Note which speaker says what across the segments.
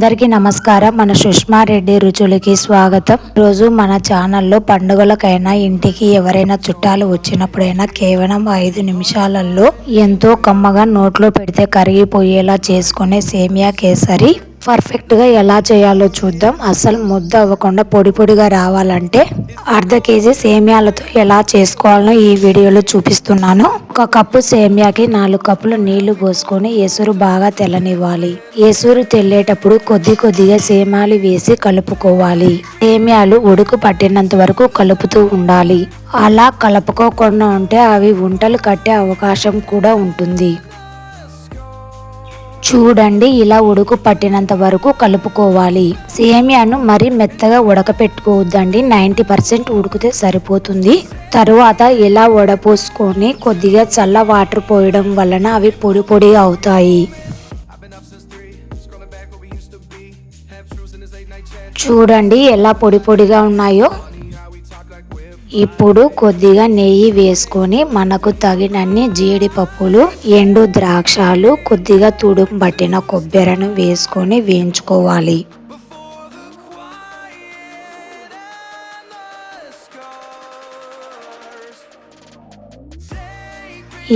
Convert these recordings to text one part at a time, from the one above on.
Speaker 1: అందరికీ నమస్కారం. మన సుష్మా రెడ్డి రుచులకి స్వాగతం. రోజు మన ఛానల్లో పండుగలకైనా ఇంటికి ఎవరైనా చుట్టాలు వచ్చినప్పుడైనా కేవలం 5 నిమిషాలలో ఎంతో కమ్మగా నోట్లో పెడితే కరిగిపోయేలా చేసుకునే సేమియా కేసరి పర్ఫెక్ట్గా ఎలా చేయాలో చూద్దాం. అసలు ముద్ద అవ్వకుండా పొడి పొడిగా రావాలంటే అర్ధ కేజీ సేమియాలతో ఎలా చేసుకోవాలో ఈ వీడియోలో చూపిస్తున్నాను. 1 కప్పు సేమియాకి 4 కప్పులు నీళ్లు పోసుకొని ఎసురు బాగా తెల్లనివ్వాలి. ఎసురు తెల్లేటప్పుడు కొద్దిగా సేమియాలు వేసి కలుపుకోవాలి. సేమియాలు ఉడుకు పట్టినంత వరకు కలుపుతూ ఉండాలి. అలా కలుపుకోకుండా ఉంటే అవి ఉంటలు కట్టే అవకాశం కూడా ఉంటుంది. చూడండి, ఇలా ఉడుకు పట్టినంత వరకు కలుపుకోవాలి. సేమియాను మరీ మెత్తగా ఉడకపెట్టుకోవద్దండి, 90% ఉడికితే సరిపోతుంది. తరువాత ఇలా వడపోసుకొని కొద్దిగా చల్ల వాటర్ పోయడం వలన అవి పొడి పొడి అవుతాయి. చూడండి ఎలా పొడి పొడిగా ఉన్నాయో. ఇప్పుడు కొద్దిగా నెయ్యి వేసుకొని మనకు తగినన్ని జీడిపప్పులు, ఎండు ద్రాక్షలు, కొద్దిగా తుడుము పట్టిన కొబ్బరిను వేసుకొని వేయించుకోవాలి.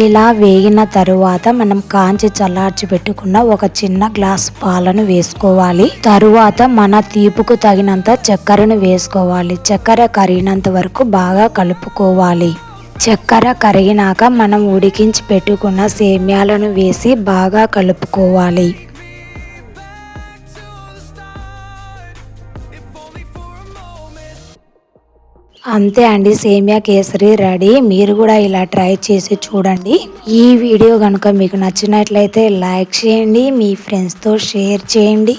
Speaker 1: ఇలా వేగిన తరువాత మనం కాంచి చల్లార్చి పెట్టుకున్న ఒక చిన్న గ్లాస్ పాలను వేసుకోవాలి. తరువాత మన తీపుకు తగినంత చక్కెరను వేసుకోవాలి. చక్కెర కరిగినంత వరకు బాగా కలుపుకోవాలి. చక్కెర కరిగినాక మనం ఉడికించి పెట్టుకున్న సేమ్యాలను వేసి బాగా కలుపుకోవాలి. అంతే అండి, సేమియా కేసరి రెడీ. మీరు కూడా ఇలా ట్రై చేసి చూడండి. ఈ వీడియో కనుక మీకు నచ్చినట్లయితే లైక్ చేయండి, మీ ఫ్రెండ్స్తో షేర్ చేయండి.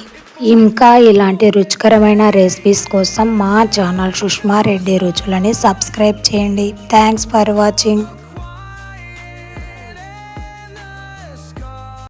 Speaker 1: ఇంకా ఇలాంటి రుచికరమైన రెసిపీస్ కోసం మా ఛానల్ సుష్మా రెడ్డి రుచులని సబ్స్క్రైబ్ చేయండి. Thanks for watching.